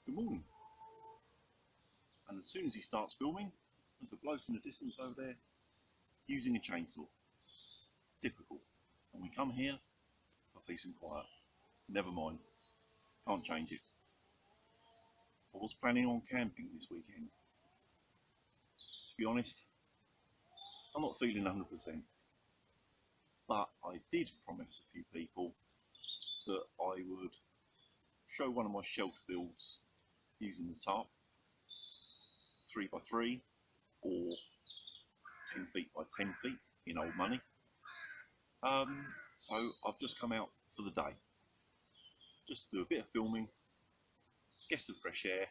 Good morning. And as soon as he starts filming, there's a bloke in the distance over there using a chainsaw. Typical. And we come here for peace and quiet. Never mind. Can't change it. I was planning on camping this weekend. To be honest, I'm not feeling 100%. But I did promise a few people that I would show one of my shelter builds using the Tarp 3x3 or 10 feet by 10 feet in old money. So I've just come out for the day, just to do a bit of filming, get some fresh air,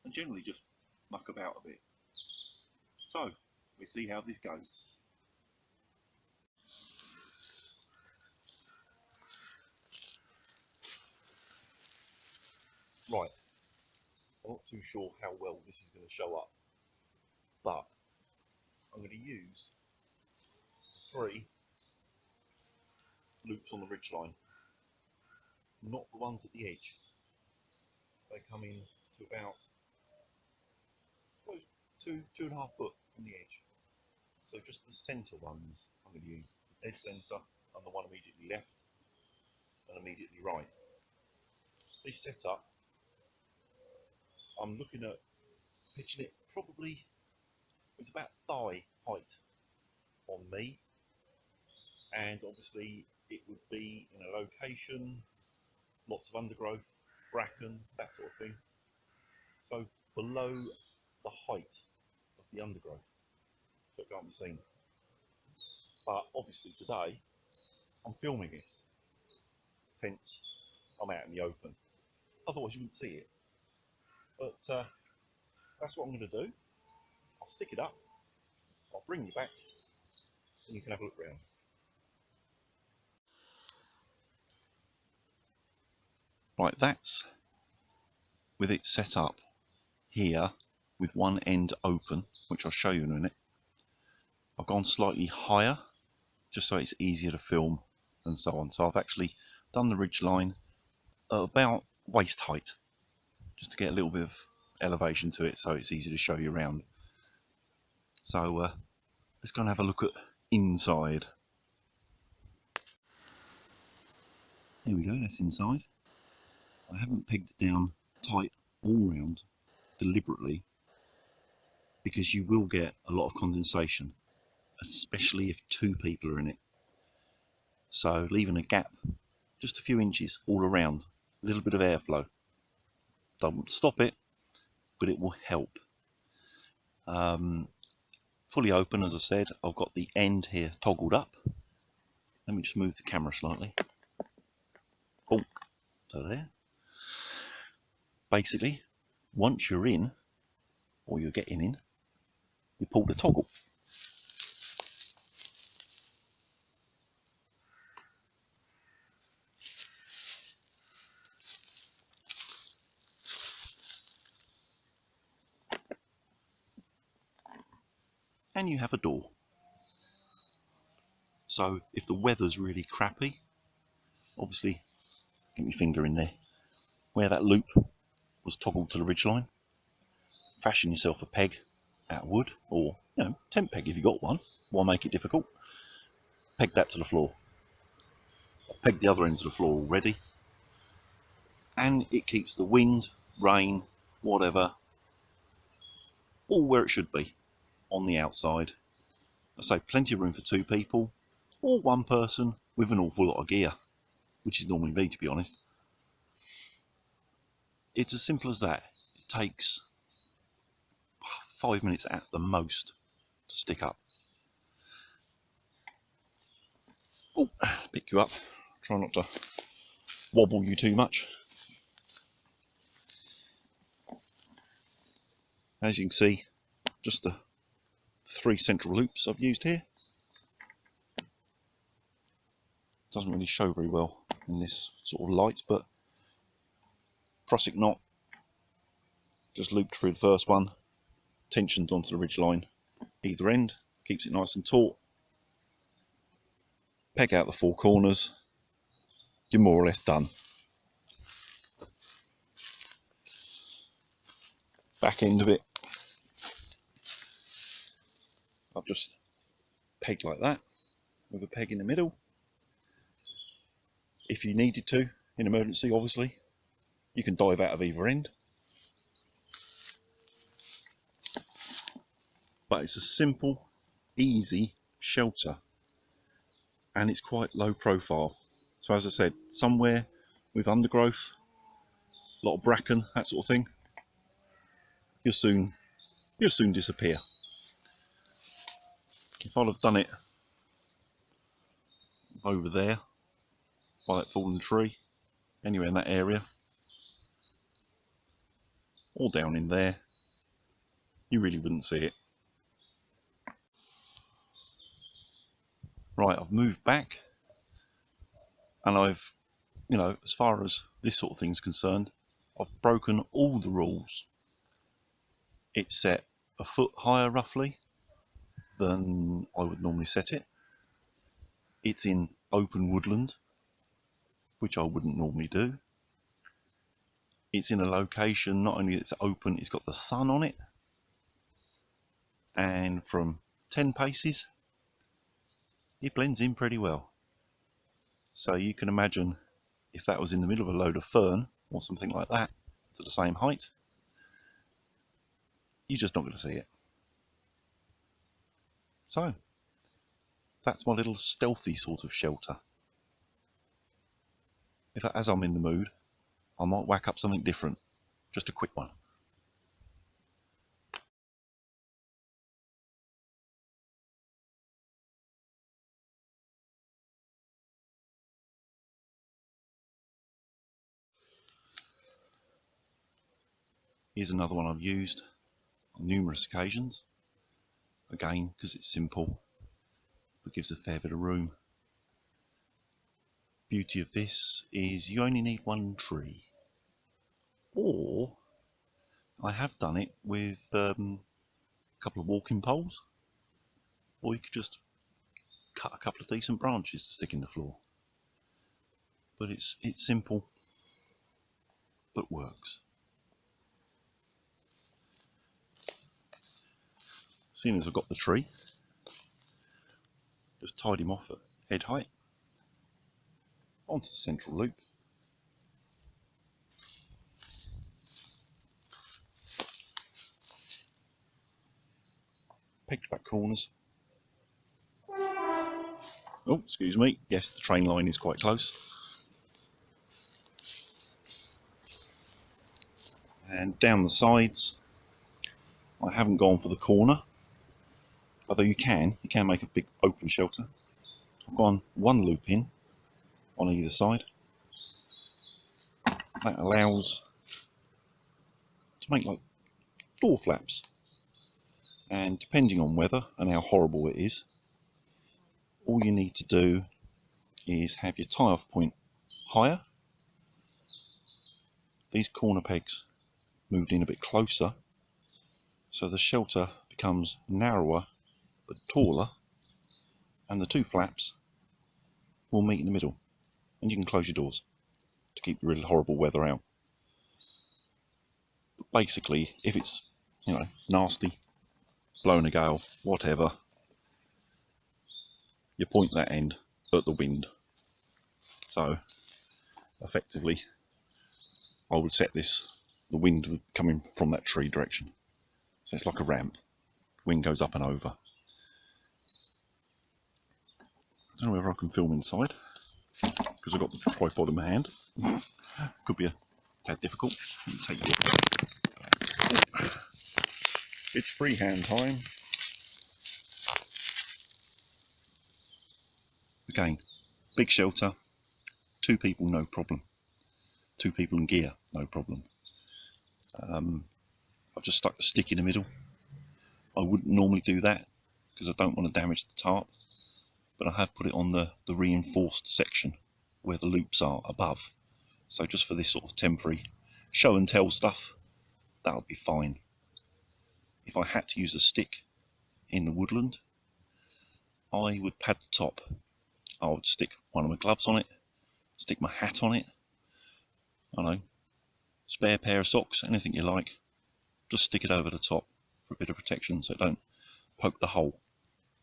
and generally just muck about a bit. So we'll see how this goes. Right, I'm not too sure how well this is going to show up, but I'm going to use 3 loops on the ridgeline, not the ones at the edge. They come in to about 2.5 foot from the edge. So just the centre ones I'm going to use, the dead centre and the one immediately left and immediately right. This setup, I'm looking at pitching it probably, it's about thigh height on me, and obviously it would be in a location, lots of undergrowth, bracken, that sort of thing, so below the height of the undergrowth, so it can't be seen. But obviously today I'm filming it, hence I'm out in the open, otherwise you wouldn't see it. But that's what I'm going to do. I'll stick it up, I'll bring you back, and you can have a look around. Right, that's with it set up here with one end open, which I'll show you in a minute. I've gone slightly higher just so it's easier to film and so on. So I've actually done the ridge line at about waist height, just to get a little bit of elevation to it so it's easy to show you around. So let's go and have a look at inside. There we go, that's inside. I haven't pegged it down tight all round deliberately because you will get a lot of condensation, especially if 2 people are in it. So leaving a gap, just a few inches all around, a little bit of airflow. Don't stop it, but it will help. Fully open, as I said. I've got the end here toggled up. Let me just move the camera slightly. Oh, so there. Basically, once you're in, or you're getting in, you pull the toggle. And you have a door. So if the weather's really crappy, obviously get my finger in there where that loop was toggled to the ridgeline, fashion yourself a peg out of wood, or tent peg if you got one. Why make it difficult? Peg that to the floor. I've pegged the other end to the floor already, and it keeps the wind, rain, whatever, all where it should be, on the outside. I say plenty of room for 2 people or 1 person with an awful lot of gear, which is normally me, to be honest. It's as simple as that. It takes 5 minutes at the most to stick up. Oh, pick you up. Try not to wobble you too much. As you can see, just the 3 central loops I've used here. Doesn't really show very well in this sort of light, but Prusik knot, just looped through the first one, tensioned onto the ridge line either end, keeps it nice and taut. Peg out the 4 corners, you're more or less done. back end of it, I've just pegged like that, with a peg in the middle. If you needed to, in emergency obviously, you can dive out of either end. But it's a simple, easy shelter, and it's quite low profile. So as I said, somewhere with undergrowth, a lot of bracken, that sort of thing, you'll soon disappear. If I'd have done it over there by that fallen tree, anywhere in that area, or down in there, you really wouldn't see it. Right, I've moved back, and I've, you know, as far as this sort of thing's concerned, I've broken all the rules. It's set a foot higher roughly than I would normally set it. It's in open woodland, which I wouldn't normally do. It's in a location, not only it's open, it's got the sun on it, and from 10 paces it blends in pretty well. So you can imagine if that was in the middle of a load of fern or something like that to the same height, you're just not going to see it. So that's my little stealthy sort of shelter. If as I'm in the mood, I might whack up something different, just a quick one. Here's another one I've used on numerous occasions, again because it's simple but gives a fair bit of room. Beauty of this is you only need one tree, or I have done it with a couple of walking poles, or you could just cut a couple of decent branches to stick in the floor. But it's simple but works. Seeing as I've got the tree, just tied him off at head height onto the central loop. Pegged back corners. Oh, excuse me. Yes, the train line is quite close. And down the sides, I haven't gone for the corner, although you can make a big open shelter. I've gone one loop in on either side. That allows to make like door flaps, and depending on weather and how horrible it is, all you need to do is have your tie off point higher, these corner pegs moved in a bit closer, so the shelter becomes narrower but taller, and the two flaps will meet in the middle, and you can close your doors to keep the really horrible weather out. But basically, if it's, you know, nasty, blowing a gale, whatever, you point that end at the wind. So effectively I would set this, the wind coming from that tree direction, so it's like a ramp, wind goes up and over. I don't know whether I can film inside because I've got the tripod in my hand. Could be a tad difficult. Take it. It's freehand time. Again, big shelter, 2 people no problem, 2 people in gear no problem. I've just stuck the stick in the middle. I wouldn't normally do that because I don't want to damage the tarp, but I have put it on the reinforced section where the loops are above. So just for this sort of temporary show and tell stuff, that'll be fine. If I had to use a stick in the woodland, I would pad the top. I would stick one of my gloves on it, stick my hat on it, I don't know, spare pair of socks, anything you like, just stick it over the top for a bit of protection so it don't poke the hole,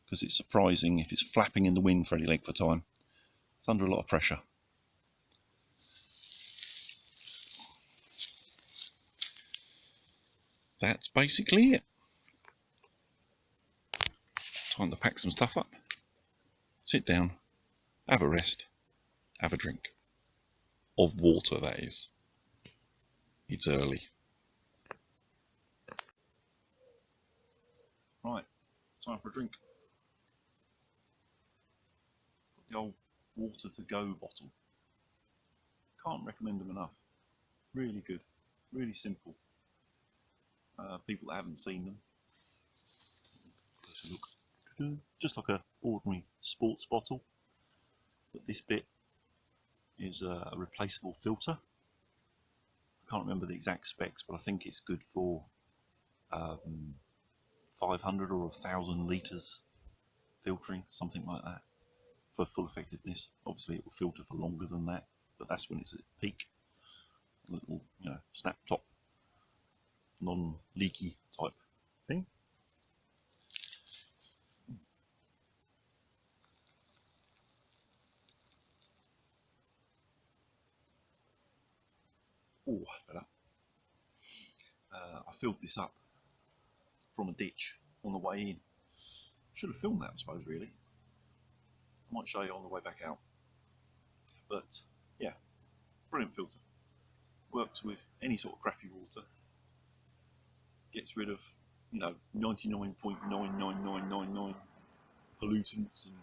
because it's surprising if it's flapping in the wind for any length of time. It's under a lot of pressure. That's basically it. Time to pack some stuff up, sit down, have a rest, have a drink. Of water, that is. It's early. Right, time for a drink. Got the old water to go bottle. Can't recommend them enough. Really good, really simple. People that haven't seen them, look, just like a ordinary sports bottle, but this bit is a replaceable filter. I can't remember the exact specs, but I think it's good for 500 or 1,000 litres filtering, something like that, for full effectiveness. Obviously it will filter for longer than that, but that's when it's at peak. A little, snap top, non-leaky type thing. Oh, better. I filled this up from a ditch on the way in. Should have filmed that, I suppose, really. I might show you on the way back out. But yeah, brilliant filter. Works with any sort of crappy water. Gets rid of, 99.99999 pollutants and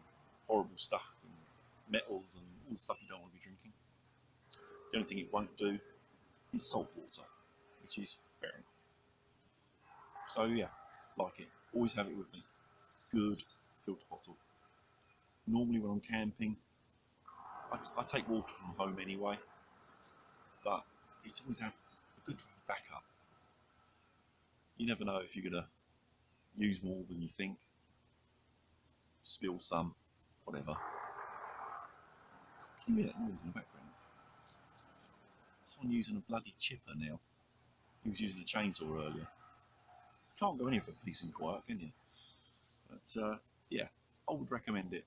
horrible stuff and metals and all the stuff you don't want to be drinking. The only thing it won't do is salt water, which is fair enough. So yeah, like it. Always have it with me. Good filter bottle. Normally when I'm camping, I take water from home anyway, but it's always have a good backup. You never know if you're going to use more than you think, spill some, whatever. Can you hear that noise in the background? Someone using a bloody chipper now. He was using a chainsaw earlier. Can't go anywhere for peace and quiet, can you? But yeah, I would recommend it.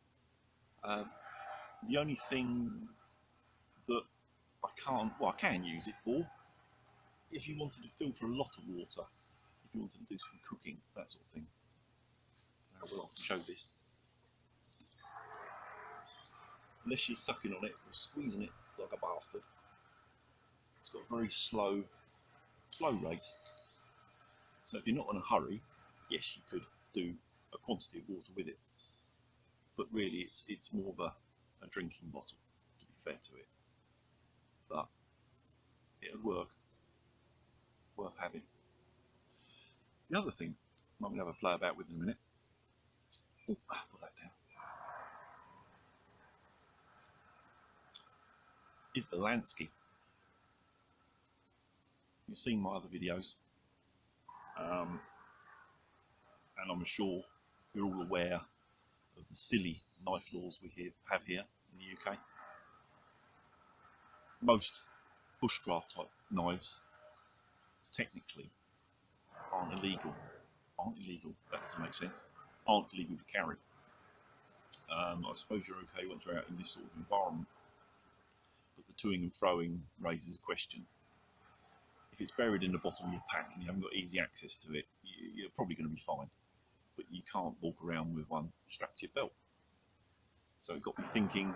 The only thing that I can use it for, if you wanted to filter a lot of water, if you wanted to do some cooking, that sort of thing. Well, I can show this. Unless you're sucking on it or squeezing it like a bastard, it's got a very slow flow rate. So if you're not in a hurry, yes, you could do a quantity of water with it. But really, it's more of a drinking bottle, to be fair to it. But it'll work. Worth having. The other thing I'm going to have a play about with in a minute. Oh, put that down. Is the Lansky. You've seen my other videos, and I'm sure you're all aware of the silly knife laws we have here in the UK. Most bushcraft type knives technically aren't illegal, that doesn't make sense, aren't legal to carry. I suppose you're okay once you're out in this sort of environment, but the toing and froing raises a question. If it's buried in the bottom of your pack and you haven't got easy access to it, you're probably going to be fine, but you can't walk around with one strapped to your belt. So it got me thinking,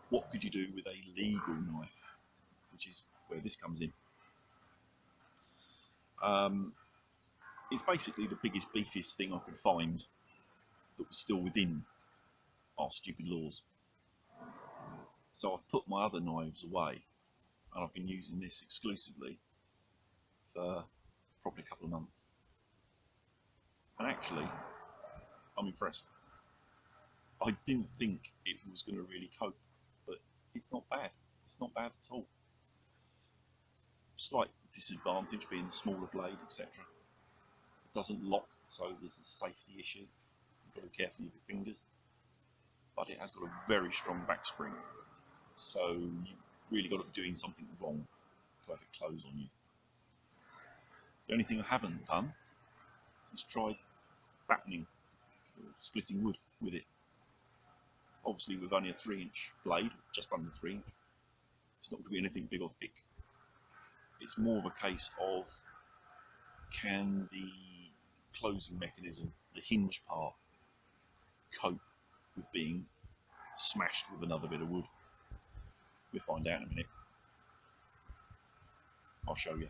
what could you do with a legal knife, which is where this comes in. It's basically the biggest, beefiest thing I could find that was still within our stupid laws. So I've put my other knives away, and I've been using this exclusively for probably a couple of months. And actually, I'm impressed. I didn't think it was going to really cope, but it's not bad. It's not bad at all. Slight disadvantage being the smaller blade, etc. It doesn't lock, so there's a safety issue. You've got to be careful with your fingers. But it has got a very strong back spring, so you've really got to be doing something wrong to have it close on you. The only thing I haven't done is tried battening or splitting wood with it. Obviously with only a 3-inch blade, just under 3 inch, it's not going to be anything big or thick. It's more of a case of, can the closing mechanism, the hinge part, cope with being smashed with another bit of wood? We'll find out in a minute. I'll show you.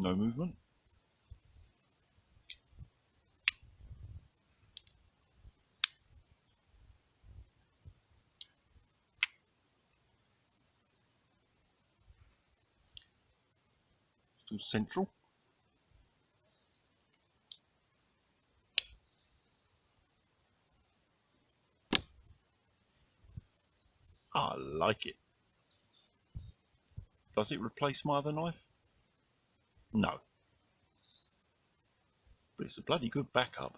No movement. Still central. I like it. Does it replace my other knife? No. But it's a bloody good backup.